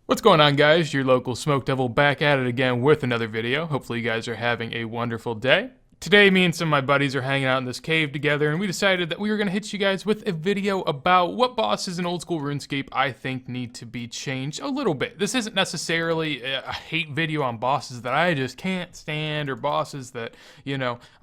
What's going on, guys? Your local Smoke Devil back at it again with another video. Hopefully you guys are having a wonderful day. Today, me and some of my buddies are hanging out in this cave together, and we decided that we were going to hit you guys with a video about what bosses in old school RuneScape I think need to be changed a little bit. This isn't necessarily a hate video on bosses that I just can't stand, or bosses that,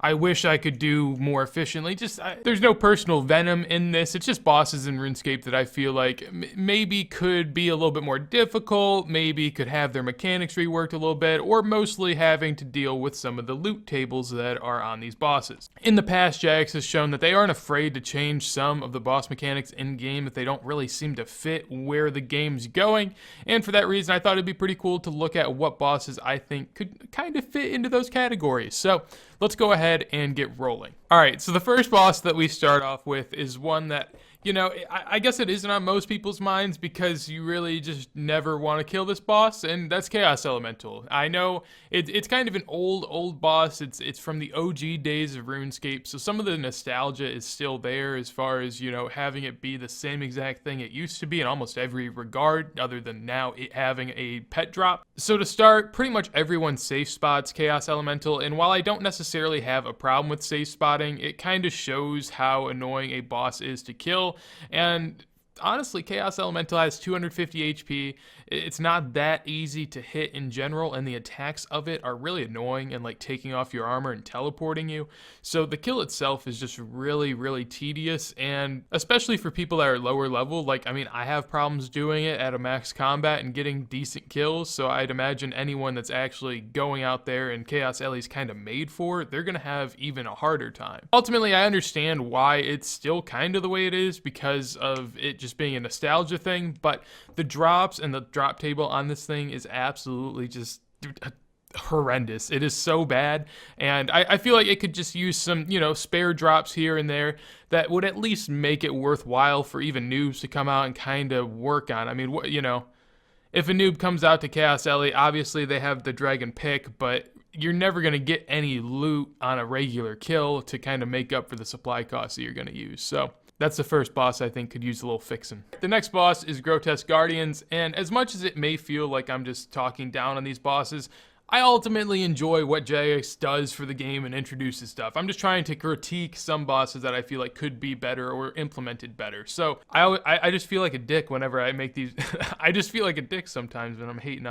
I wish I could do more efficiently. There's no personal venom in this. It's just bosses in RuneScape that I feel like maybe could be a little bit more difficult, maybe could have their mechanics reworked a little bit, or mostly having to deal with some of the loot tables that are on these bosses. In the past, Jax has shown that they aren't afraid to change some of the boss mechanics in-game if they don't really seem to fit where the game's going, and for that reason I thought it'd be pretty cool to look at what bosses I think could kind of fit into those categories. So let's go ahead and get rolling. Alright, so the first boss that we start off with is one that, I guess it isn't on most people's minds because you really just never want to kill this boss, and that's Chaos Elemental. I know it's kind of an old boss. It's from the OG days of RuneScape, so some of the nostalgia is still there as far as, having it be the same exact thing it used to be in almost every regard, other than now it having a pet drop. So to start, pretty much everyone safe spots Chaos Elemental, and while I don't necessarily have a problem with safe spotting, it kind of shows how annoying a boss is to kill. And honestly, Chaos Elemental has 250 HP. It's not that easy to hit in general, and the attacks of it are really annoying and like taking off your armor and teleporting you. So the kill itself is just really tedious, and especially for people that are lower level, I have problems doing it at a max combat and getting decent kills, so I'd imagine anyone that's actually going out there and Chaos Ellie's kind of made for, they're gonna have even a harder time. Ultimately, I understand why it's still kind of the way it is because of it just being a nostalgia thing, but the drops and the drop table on this thing is absolutely just horrendous. It is so bad, and I feel like it could just use some, spare drops here and there that would at least make it worthwhile for even noobs to come out and kind of work on. I mean, if a noob comes out to Chaos Ellie, obviously they have the dragon pick, but you're never going to get any loot on a regular kill to kind of make up for the supply costs that you're going to use. So that's the first boss I think could use a little fixing. The next boss is Grotesque Guardians, and as much as it may feel like I'm just talking down on these bosses, I ultimately enjoy what JX does for the game and introduces stuff. I'm just trying to critique some bosses that I feel like could be better or implemented better. So I just feel like a dick whenever I make these. I just feel like a dick sometimes when I'm hating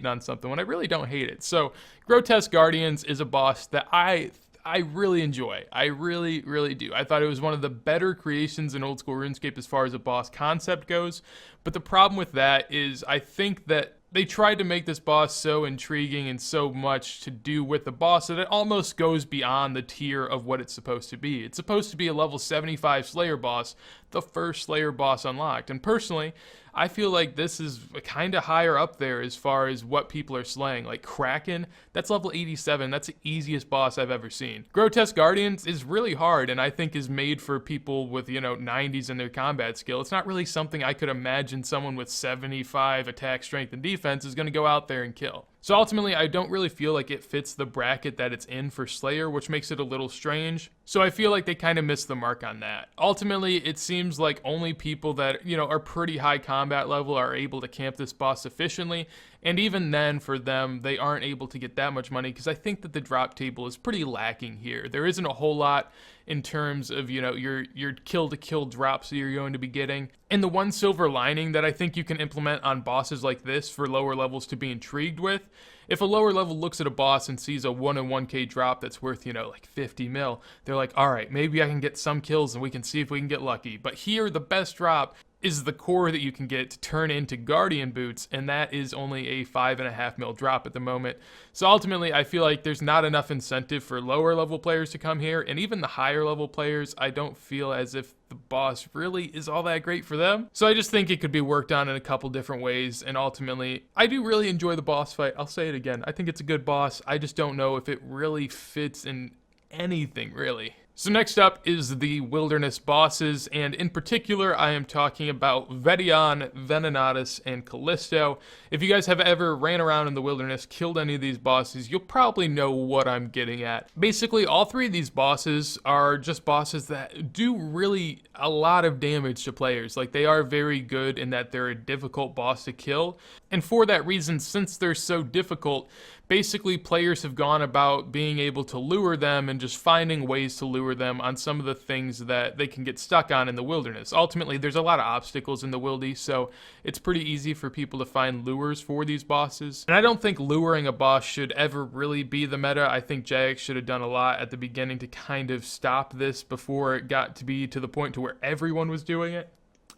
on something when I really don't hate it. So Grotesque Guardians is a boss that I really enjoy. I really do. I thought it was one of the better creations in old school RuneScape as far as a boss concept goes. But the problem with that is I think that they tried to make this boss so intriguing and so much to do with the boss that it almost goes beyond the tier of what it's supposed to be. It's supposed to be a level 75 Slayer boss, the first Slayer boss unlocked. And personally, I feel like this is kind of higher up there as far as what people are slaying. Like Kraken, that's level 87. That's the easiest boss I've ever seen. Grotesque Guardians is really hard, and I think is made for people with, 90s in their combat skill. It's not really something I could imagine someone with 75 attack, strength, and defense is going to go out there and kill. So ultimately, I don't really feel like it fits the bracket that it's in for Slayer, which makes it a little strange. So I feel like they kind of missed the mark on that. Ultimately, it seems like only people that, are pretty high combat level are able to camp this boss efficiently. And even then, for them, they aren't able to get that much money because I think that the drop table is pretty lacking here. There isn't a whole lot in terms of, your kill-to-kill drops that you're going to be getting. And the one silver lining that I think you can implement on bosses like this for lower levels to be intrigued with, if a lower level looks at a boss and sees a 1 in 1k drop that's worth, like 50 mil, they're like, all right, maybe I can get some kills and we can see if we can get lucky. But here, the best drop is the core that you can get to turn into Guardian Boots, and that is only a 5.5 mil drop at the moment. So ultimately, I feel like there's not enough incentive for lower level players to come here, and even the higher level players, I don't feel as if the boss really is all that great for them. So I just think it could be worked on in a couple different ways, and ultimately, I do really enjoy the boss fight. I'll say it again. I think it's a good boss. I just don't know if it really fits in anything, really. So next up is the wilderness bosses, and in particular I am talking about Vedion, Venenatus, and Callisto. If you guys have ever ran around in the wilderness, killed any of these bosses, you'll probably know what I'm getting at. Basically, all three of these bosses are just bosses that do really a lot of damage to players. Like, they are very good in that they're a difficult boss to kill, and for that reason, since they're so difficult, basically players have gone about being able to lure them and just finding ways to lure them on some of the things that they can get stuck on in the wilderness. Ultimately, there's a lot of obstacles in the wildy, so it's pretty easy for people to find lures for these bosses. And I don't think luring a boss should ever really be the meta. I think Jagex should have done a lot at the beginning to kind of stop this before it got to be to the point to where everyone was doing it.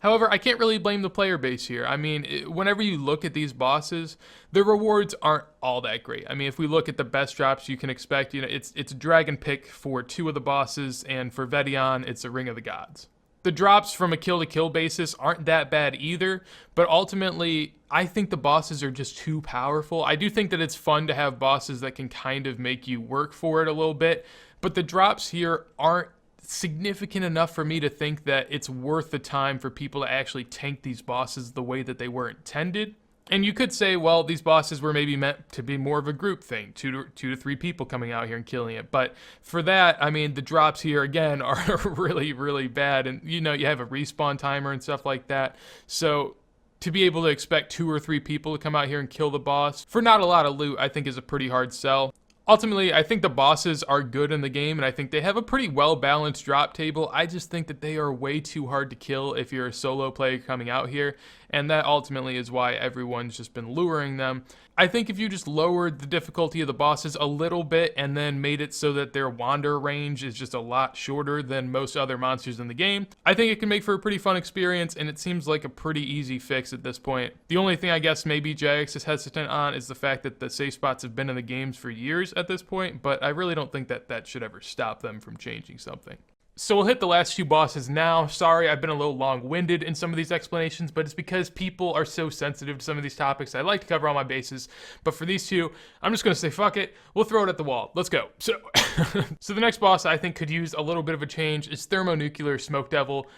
However, I can't really blame the player base here. I mean, whenever you look at these bosses, the rewards aren't all that great. I mean, if we look at the best drops you can expect, it's a dragon pick for 2 of the bosses, and for Vedion, it's a Ring of the Gods. The drops from a kill-to-kill basis aren't that bad either, but ultimately, I think the bosses are just too powerful. I do think that it's fun to have bosses that can kind of make you work for it a little bit, but the drops here aren't significant enough for me to think that it's worth the time for people to actually tank these bosses the way that they were intended. And you could say, well, these bosses were maybe meant to be more of a group thing, two to three people coming out here and killing it. But for that, I mean, the drops here, again, are really, really bad. And, you have a respawn timer and stuff like that. So to be able to expect 2 or 3 people to come out here and kill the boss for not a lot of loot, I think is a pretty hard sell. Ultimately, I think the bosses are good in the game, and I think they have a pretty well-balanced drop table. I just think that they are way too hard to kill if you're a solo player coming out here, and that ultimately is why everyone's just been luring them. I think if you just lowered the difficulty of the bosses a little bit and then made it so that their wander range is just a lot shorter than most other monsters in the game, I think it can make for a pretty fun experience, and it seems like a pretty easy fix at this point. The only thing I guess maybe Jagex is hesitant on is the fact that the safe spots have been in the games for years at this point, but I really don't think that that should ever stop them from changing something. So we'll hit the last 2 bosses now. Sorry, I've been a little long-winded in some of these explanations, but it's because people are so sensitive to some of these topics. I like to cover all my bases, but for these 2, I'm just going to say fuck it. We'll throw it at the wall. Let's go. So the next boss I think could use a little bit of a change is Thermonuclear Smoke Devil.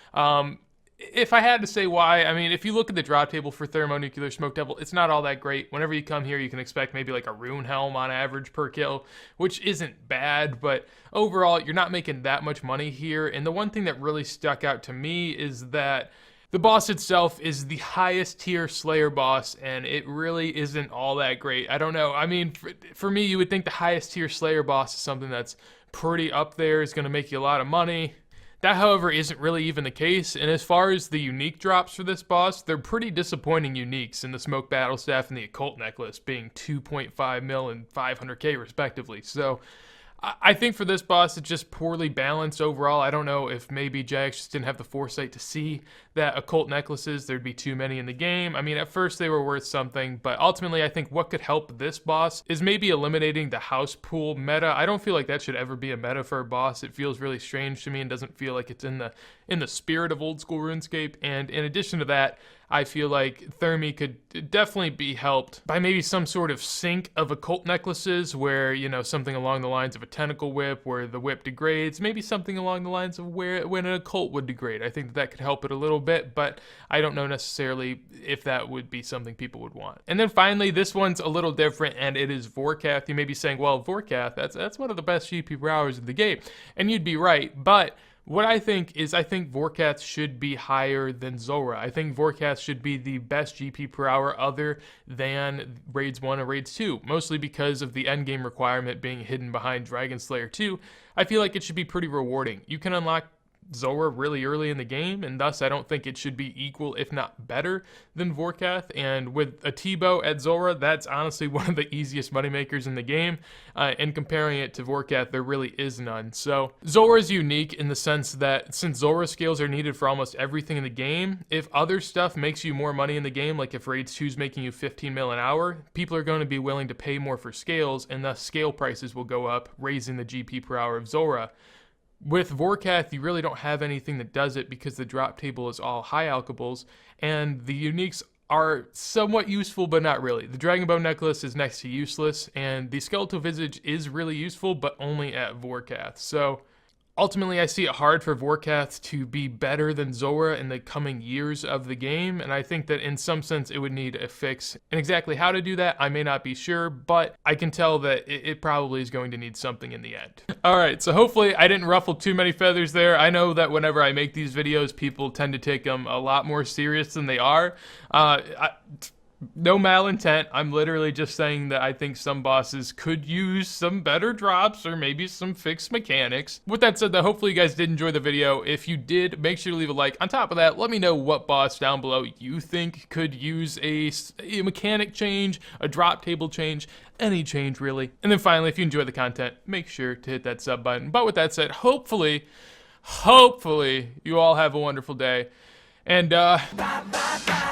If I had to say why, I mean, if you look at the drop table for Thermonuclear Smoke Devil, it's not all that great. Whenever you come here, you can expect maybe like a Rune Helm on average per kill, which isn't bad, but overall, you're not making that much money here. And the one thing that really stuck out to me is that the boss itself is the highest tier Slayer boss, and it really isn't all that great. I don't know. I mean, for me, you would think the highest tier Slayer boss is something that's pretty up there, is going to make you a lot of money. That, however, isn't really even the case, and as far as the unique drops for this boss, they're pretty disappointing uniques in the Smoke Battle Staff and the Occult Necklace, being 2.5 mil and 500k respectively. So I think for this boss, it's just poorly balanced overall. I don't know if maybe Jagex just didn't have the foresight to see that Occult Necklaces, there'd be too many in the game. I mean, at first they were worth something, but ultimately I think what could help this boss is maybe eliminating the house pool meta. I don't feel like that should ever be a meta for a boss. It feels really strange to me and doesn't feel like it's in the spirit of old school RuneScape. And in addition to that, I feel like Thermi could definitely be helped by maybe some sort of sync of Occult Necklaces where, something along the lines of a Tentacle Whip where the whip degrades, maybe something along the lines of when an Occult would degrade. I think that could help it a little bit, but I don't know necessarily if that would be something people would want. And then finally, this one's a little different, and it is Vorkath. You may be saying, well, Vorkath, that's one of the best GP powers in the game, and you'd be right, but what I think Vorkath should be higher than Zulrah. I think Vorkath should be the best GP per hour other than Raids 1 and Raids 2, mostly because of the endgame requirement being hidden behind Dragon Slayer 2. I feel like it should be pretty rewarding. You can unlock Zulrah really early in the game, and thus I don't think it should be equal, if not better, than Vorkath. And with a T-Bow at Zulrah, that's honestly one of the easiest moneymakers in the game, and comparing it to Vorkath, there really is none. So Zulrah is unique in the sense that since Zulrah scales are needed for almost everything in the game, if other stuff makes you more money in the game, like if Raids 2 is making you 15 mil an hour, people are going to be willing to pay more for scales, and thus scale prices will go up, raising the GP per hour of Zulrah. With Vorkath, you really don't have anything that does it because the drop table is all high alchables, and the uniques are somewhat useful, but not really. The Dragon Bone Necklace is next to useless, and the Skeletal Visage is really useful, but only at Vorkath. So Ultimately, I see it hard for Vorkath to be better than Zora in the coming years of the game, and I think that in some sense it would need a fix. And exactly how to do that, I may not be sure, but I can tell that it probably is going to need something in the end. Alright, so hopefully I didn't ruffle too many feathers there. I know that whenever I make these videos, people tend to take them a lot more serious than they are. No malintent, I'm literally just saying that I think some bosses could use some better drops or maybe some fixed mechanics. With that said though, hopefully you guys did enjoy the video. If you did, make sure to leave a like. On top of that, let me know what boss down below you think could use a mechanic change, a drop table change, any change really. And then finally, if you enjoy the content, make sure to hit that sub button. But with that said, hopefully you all have a wonderful day. And